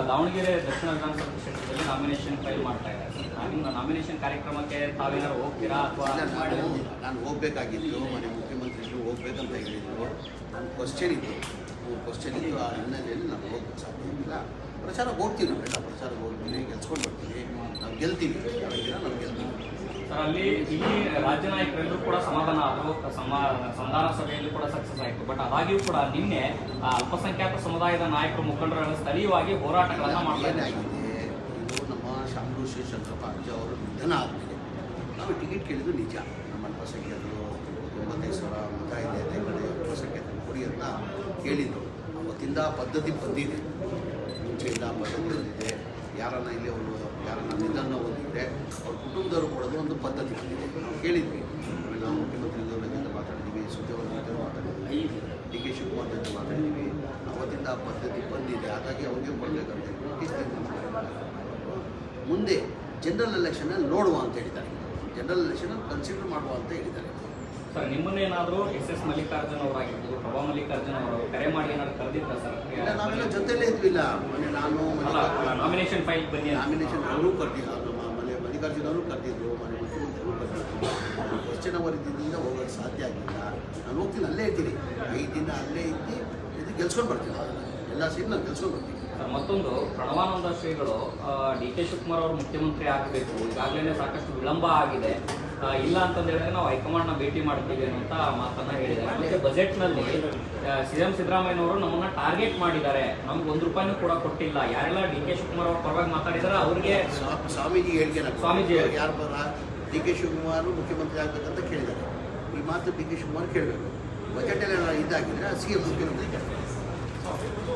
ದಾವಣಗೆರೆ ದಕ್ಷಿಣ ವಿಧಾನಸಭಾ ಕ್ಷೇತ್ರದಲ್ಲಿ nomination file ಮಾಡ್ತಾ ಇದ್ದಾರೆ. ನಿಮ್ಮ ನಾಮಿನೇಷನ್ ಕಾರ್ಯಕ್ರಮಕ್ಕೆ ತಾವೇನಾದ್ರು ಹೋಗ್ತೀರಾ ಅಥವಾ? ನಾನು ಹೋಗ್ಬೇಕಾಗಿತ್ತು, ಮನೆ ಮುಖ್ಯಮಂತ್ರಿಗಳು ಹೋಗ್ಬೇಕಂತ ಹೇಳಿದ್ರು. ನನ್ನ ಕ್ವಶನ್ ಇತ್ತು ಆ ಹಿನ್ನೆಲೆಯಲ್ಲಿ ನಾನು ಹೋಗಕ್ಕೆ ಸಾಧ್ಯ ಇಲ್ಲ. ಪ್ರಚಾರಕ್ಕೆ ಹೋಗ್ತೀವಿ, ನಾವೆಲ್ಲ ಪ್ರಚಾರಕ್ಕೆ ಹೋಗ್ತೀನಿ, ಗೆಲ್ಸ್ಕೊಂಡು ಬರ್ತೀನಿ, ನಾವು ಗೆಲ್ತೀವಿ, ನಾವು ಗೆಲ್ತೀವಿ. ಸರ್, ಅಲ್ಲಿ ಇಲ್ಲಿ ರಾಜ್ಯ ನಾಯಕರೆಲ್ಲರೂ ಕೂಡ ಸಮಾಧಾನ ಆದರು, ಸಂಧಾನ ಸಭೆಯಲ್ಲಿ ಕೂಡ ಸಕ್ಸಸ್ ಆಯಿತು. ಬಟ್ ಅದಾಗಿಯೂ ಕೂಡ ನಿನ್ನೆ ಅಲ್ಪಸಂಖ್ಯಾತ ಸಮುದಾಯದ ನಾಯಕರು ಮುಖಂಡರುಗಳ ಸ್ಥಳೀಯವಾಗಿ ಹೋರಾಟಗಳನ್ನು ಮಾಡಲಾಗಿದೆ. ಇದು ನಮ್ಮ ಶಾಮರು ಶಿವಶಂಕರಪ್ಪ ಅಜ್ಜ ಅವರು ನಿಧನ ಆದಮೇಲೆ ನಾವು ಟಿಕೆಟ್ ಕೇಳಿದ್ದು ನಿಜ. ನಮ್ಮ ಅಲ್ಪಸಂಖ್ಯಾತರು 95,000 ಮತ ಇದೆ, ಕಡೆ ಅಲ್ಪಸಂಖ್ಯಾತರು ಕೊಡಿ ಅಂತ ಕೇಳಿದ್ರು. ಅವತ್ತಿಂದ ಪದ್ಧತಿ ಬಂದಿದೆ, ಮುಂಚೆಯಿಂದ ಪದ್ಧತಿ ಬಂದಿದೆ. ಯಾರನ್ನ ಇಲ್ಲಿ ಅವರು ಯಾರನ್ನ ನಿಧನ ಓದಿದ್ರೆ ಅವ್ರ ಕುಟುಂಬದವರು ಕೊಡೋದು ಒಂದು ಪದ್ಧತಿ ಬಂದಿದೆ. ನಾವು ಕೇಳಿದ್ವಿ, ನಾವು ಮುಖ್ಯಮಂತ್ರಿಗಳ ಜೊತೆ ಮಾತಾಡಿದ್ವಿ, ಸುದ್ದಿಯವರ ಜೊತೆ ಮಾತಾಡಿದ್ವಿ, ಡಿ ಕೆ ಶಿವಕುಮಾರ್ ಜೊತೆ ಮಾತಾಡಿದ್ವಿ. ಅವತ್ತಿಂದ ಆ ಪದ್ಧತಿ ಬಂದಿದೆ, ಹಾಗಾಗಿ ಅವ್ರಿಗೆ ಕೊಡಬೇಕಂತ ಮುಂದೆ ಜನರಲ್ ಎಲೆಕ್ಷನಲ್ಲಿ ನೋಡುವ ಅಂತ ಹೇಳಿದ್ದಾರೆ. ಜನರಲ್ ಎಲೆಕ್ಷನಲ್ಲಿ ಕನ್ಸಿಡರ್ ಮಾಡುವ ಅಂತ ಹೇಳಿದ್ದಾರೆ. ಸರ್, ನಿಮ್ಮನ್ನೇನಾದರೂ ಎಸ್ ಮಲ್ಲಿಕಾರ್ಜುನ್ ಅವರಾಗಿರ್ಬೋದು, ಪ್ರಭಾ ಮಲ್ಲಿಕಾರ್ಜುನ್ ಅವರು ಕರೆ ಮಾಡಿ ಏನಾದ್ರು ಕರೆದಿದ್ದ ಸರ್? ಇಲ್ಲ, ನಾವೆಲ್ಲ ಜೊತೆಲೇ ಇದ್ವಿಲ್ಲ. ಮೊನ್ನೆ ನಾನು ನಾಮಿನೇಷನ್ ಫೈಲ್ ಬನ್ನಿ, ನಾಮಿನೇಷನ್ ಅವರು ಕರೆದಿಲ್ಲ, ನಮ್ಮ ಮನೆ ಮಲ್ಲಿಕಾರ್ಜುನ್ ಅವರು ಕರೆದಿದ್ರು, ಮನೆ ಮುಖ್ಯಮಂತ್ರಿಗಳು ಕರೆದಿದ್ರು. ಕ್ವಶನ್ ಅವರ್ ಇದ್ದಿದ್ದರಿಂದ ಹೋಗೋಕ್ಕೆ ಸಾಧ್ಯ ಆಗಿಲ್ಲ. ನಾನು ಹೋಗ್ತೀನಿ, ಅಲ್ಲೇ ಇದ್ದೀನಿ, 5 ದಿನ ಅಲ್ಲೇ ಇದ್ದು ಇದು ಗೆಲ್ಸ್ಕೊಂಡು ಬರ್ತೀನಿ. ಎಲ್ಲ ಸೀಟ್ ನಾನು ಗೆಲ್ಸ್ಕೊಂಡು ಬರ್ತೀನಿ. ಸರ್, ಮತ್ತೊಂದು ಪ್ರಣವಾನಂದ ಶ್ರೀಗಳು ಡಿ ಕೆ ಶಿವಕುಮಾರ್ ಅವರು ಮುಖ್ಯಮಂತ್ರಿ ಆಗಬೇಕು, ಈಗಾಗಲೇ ಸಾಕಷ್ಟು ವಿಳಂಬ ಆಗಿದೆ, ಇಲ್ಲ ಅಂತಂದು ಹೇಳಿದ್ರೆ ನಾವು ಹೈಕಮಾಂಡ್ನ ಭೇಟಿ ಮಾಡ್ತೀವಿ ಅನ್ನೋಂಥ ಮಾತನ್ನ ಹೇಳಿದ್ದಾರೆ. ಮತ್ತೆ ಬಜೆಟ್ನಲ್ಲಿ ಸಿಎಂ ಸಿದ್ದರಾಮಯ್ಯನವರು ನಮ್ಮನ್ನ ಟಾರ್ಗೆಟ್ ಮಾಡಿದ್ದಾರೆ, ನಮ್ಗೆ ₹1 ಕೂಡ ಕೊಟ್ಟಿಲ್ಲ. ಯಾರೆಲ್ಲ ಡಿ ಕೆ ಶಿವಕುಮಾರ್ ಅವ್ರ ಪರವಾಗಿ ಮಾತಾಡಿದಾರೆ ಅವ್ರಿಗೆ ಸ್ವಾಮೀಜಿ ಹೇಳಿಕೆ, ಸ್ವಾಮೀಜಿ ಯಾರ ಪರ ಡಿ ಕೆ ಶಿವಕುಮಾರ್ ಮುಖ್ಯಮಂತ್ರಿ ಆಗಬೇಕಂತ ಕೇಳಿದ್ದಾರೆ. ಈ ಮಾತು ಡಿ ಕೆ ಶಿವಕುಮಾರ್ ಕೇಳಬೇಕು. ಬಜೆಟಲ್ಲಿ ಇದಾಗಿದ್ರೆ ಸಿ ಎಂ ಮುಖ್ಯಮಂತ್ರಿ ಕೇಳಬೇಕು.